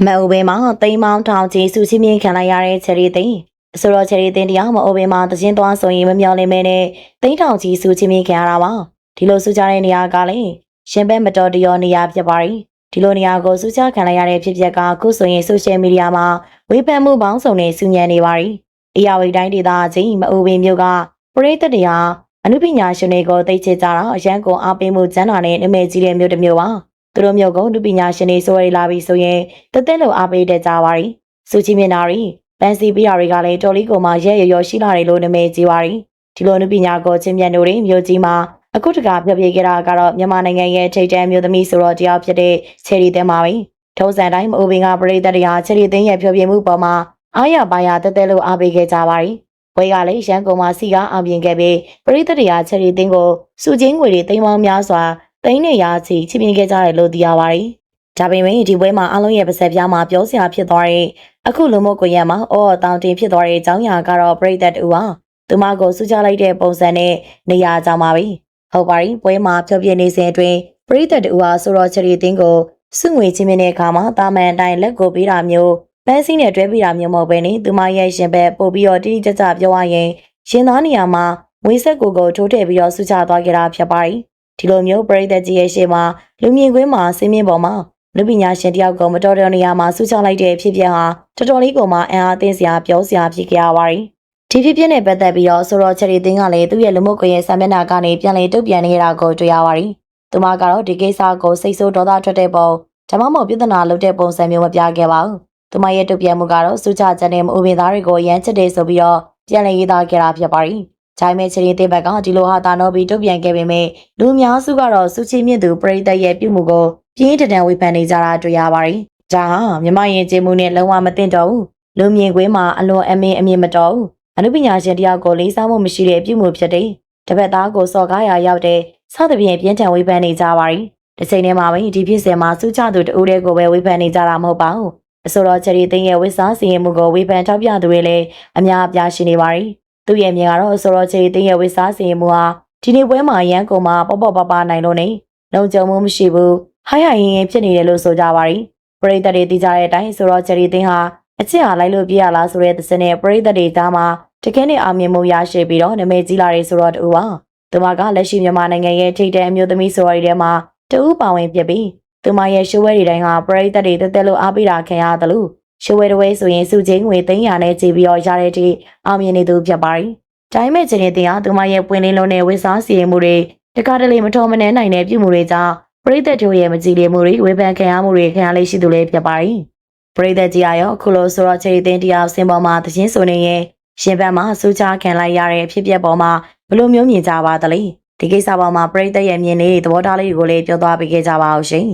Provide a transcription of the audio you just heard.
မအိုဘေးမှာတိမ်မောင်းထောင်ကြီးစုချင်းမြင့်ခံလိုက်ရတဲ့ချယ်ရီသိန်းဆိုတော့ချယ်ရီသိန်းတရားမအိုဘေးမှာတခြင်းသွားဆိုရင်မမျော်လင့်မဲနဲ့တိမ်ထောင်ကြီးစုချင်းမြင့်ခံရတာပါဒီလိုစုကြတဲ့နေရာကလည်းရှင်ဘက်မတော်တရောနေရာဖြစ်ပါရီဒီလိုနေရာကိုစုချခံလိုက်ရတဲ့ဖြစ်ပျက်ကခုဆိုရင်ဆိုရှယ်မီဒီယာမှာဝေဖန်မှုပေါင်းစုံနဲ့စုညံနေပါရီအရာဝတီတိုင်းဒေသကြီးမအိုဘေးမြို့ကပရိသတ်တရားအနုပညာရှင်တွေကိုသိချကြတာအရန်ကုန်အားပေးမှုကျန်းတာနဲ့နာမည်ကြီးတဲ့မြို့တစ်မြို့ပါသူတို့မျိုးကုန်းလူပညာရှင်တွေဆိုရလာပြီဆိုရင်တသက်လို့အားပေးတတ်ကြပါရီစုချီမြင်နာရီပန်စီပီယာတွေကလည်းတော်လီကိုမှရဲရရောရှိလာတယ်လို့နာမည်ကြီးပါရီဒီလိုလူပညာကိုချင်းမြတ်တို့တွေမျိုးကြီးမှာအခုတကပြပြခဲ့တာကတော့မြန်မာနိုင်ငံရဲ့ထိပ်တန်းမျိုးသမီးဆိုတော့တရားဖြစ်တဲ့ချယ်ရီသင်းပါပဲထုံးစံတိုင်းမအိုဘင်ကပရိသတ်တရားချယ်ရီသင်းရဲ့ဖြောပြမှုပေါ်မှာအားရပါရတသက်လို့အားပေးခဲ့ကြပါရီဝဲကလည်းရန်ကုန်မှာစီကားအောင်ပြင်ခဲ့ပြီးပရိသတ်တရားချယ်ရီသင်းကိုစုချင်းငွေတွေတိမ်ပေါင်းများစွာသိန်းနဲ့ရာချီချပြင်းခဲ့ကြတယ်လို့သိရပါတယ်။ဒါပေမဲ့ဒီပွဲမှာအားလုံးရဲ့ပါဆက်ပြားမှာပြောစရာဖြစ်သွားတဲ့အခုလူမို့ကိုရမှာအော်တောင်တင်ဖြစ်သွားတဲ့အကြောင်းအရာကတော့ပရိသတ်တူဟာသူမကိုစုချလိုက်တဲ့ပုံစံနဲ့နေရာကြောင်ပါပဲ။ဟုတ်ပါပြီပွဲမှာဖြောပြနေစဉ်အတွင်းပရိသတ်တူဟာဆိုတော့ချရီတင်းကိုစုငွေချင်းမြင့်တဲ့အခါမှာတာမန်အတိုင်းလက်ကိုပေးတာမျိုးပန်းစည်းနဲ့တွဲပေးတာမျိုးမဟုတ်ဘဲနဲ့သူမရဲ့ရှင်ဘက်ပို့ပြီးတော့တိတိကျကျပြောရရင်ရှင်သားနေရာမှာငွေဆက်ကိုထိုးထည့်ပြီးတော့စုချသွားကြတာဖြစ်ပါတယ်။ဒီလိုမျိုးပရိသတ်ကြီးရဲ့ရှေ့မှာလူမြင်ကွင်းမှာစင်းမြင့်ပေါ်မှာလူပညာရှင်တယောက်ကိုမတော်တဲ့နေရာမှာစုချလိုက်တဲ့ဖြစ်ပျက်ဟာတော်တော်လေးကိုမှအံ့အားသင့်စရာပြောစရာဖြစ်ကြရပါတယ်။ဒီဖြစ်ပျက်နဲ့ပတ်သက်ပြီးတော့ဆိုတော့ချယ်ရီတင်းကလည်းသူ့ရဲ့လူမှုကွန်ရက်စာမျက်နှာကနေပြန်လည်တုံ့ပြန်နေတာကိုတွေ့ရပါတယ်။သူမကတော့ဒီကိစ္စကိုစိတ်ဆိုးဒေါသထွက်တဲ့ပုံဒါမှမဟုတ်ပြဿနာလုပ်တဲ့ပုံစံမျိုးမပြခဲ့ပါဘူး။သူမရဲ့တုံ့ပြန်မှုကတော့စုချချက်နဲ့မအိုပင်သားတွေကိုရမ်းချစ်တယ်ဆိုပြီးတော့ပြန်လည်ရေးသားခဲ့တာဖြစ်ပါတယ်။ဂျိုင်းမဲချရီတေးဘက်ကဒီလိုဟာတာနော်ပြီးတုံ့ပြန်ခဲ့ပေမဲ့လူအများစုကတော့စုချီမြင့်သူပရိသတ်ရဲ့ပြုမှုကိုပြင်းထန်ထန်ဝေဖန်နေကြတာတွေ့ရပါတယ်။ဒါဟာမြမရင်ကျေးမှုနဲ့လုံးဝမသိတော့ဘူး။လူမြင်ကွင်းမှာအလွန်အမြင်မတော်ဘူး။အနုပညာရှင်တယောက်ကိုလေးစားမှုမရှိတဲ့ပြုမှုဖြစ်တယ်။တပတ်သားကိုစော်ကားရာရောက်တဲ့စသဖြင့်ပြင်းထန်ဝေဖန်နေကြပါတယ်။ဒီချိန်ထဲမှာပဲဒီဖြစ်စဉ်မှာစုချသူတဦးတည်းကိုပဲဝေဖန်နေကြတာမဟုတ်ပါဘူး။အဆိုတော်ချယ်ရီသိန်းရဲ့ဝိစားစီရင်မှုကိုဝေဖန်ထောက်ပြသူတွေလည်းအများအပြားရှိနေပါတယ်။သူ့ရဲ့မြင်ကတော့ဆိုတော့ချယ်ရီသိန်းရဲ့ဝိစားစီရင်မှုဟာဒီနေ့ပွဲမှာရန်ကုန်မှာပေါ့ပါနိုင်လို့နေလုံခြုံမှုမရှိဘူးဟိုင်ရင်ဖြစ်နေတယ်လို့ဆိုကြပါရီပရိသတ်တွေသိကြတဲ့အတိုင်းဆိုတော့ချယ်ရီသိန်းဟာအချစ်အားလိုက်လို့ပြရလားဆိုတဲ့သစနဲ့ပရိသတ်တွေကြားမှာတကယ်နဲ့အောင်မြင်မှုရရှိပြီးတော့နာမည်ကြီးလာတဲ့ဆိုတော့တူပါသူမကလက်ရှိမြန်မာနိုင်ငံရဲ့ထိပ်တန်းအမျိုးသမီးဆိုရီထဲမှာတူပါဝင်ဖြစ်ပြီးသူမရဲ့ရှိုးဝဲတွေတိုင်းဟာပရိသတ်တွေတက်လို့အားပေးတာခံရတယ်လို့ရှိုးဝဲတွေဆိုရင်စုချင်းငွေ300နဲ့ကြည့်ပြီးတော့ရတဲ့အထိအောင်မြင်နေသူဖြစ်ပါရီဒါပေမဲ့ချင်းတဲ့ဟာသူမရဲ့ပွင့်လင်းလုံးနဲ့ဝိစားစီရင်မှုတွေတကားတလေမတော်မနှဲနိုင်တဲ့ပြုမှုတွေကြောင့်ပရိသတ်တို့ရဲ့မကြည်လင်မှုတွေဝေဖန်ခံရမှုတွေခံရလေးရှိသူလေးဖြစ်ပါရီပရိသတ်ကြီးအရောခုလိုဆိုတော့ချယ်ရီသိန်းတရားစင်ပေါ်မှာသင်းဆိုနေရင်ရှင်ဘက်မှာစူးချခံလိုက်ရတဲ့အဖြစ်ပြက်ပေါ်မှာဘလို့မျိုးမြင်ကြပါသလဲဒီကိစ္စပေါ်မှာပရိသတ်ရဲ့မြင်လေးသဘောထားလေးတွေကိုလည်းပြောသွားပေးခဲ့ကြပါအောင်ရှင်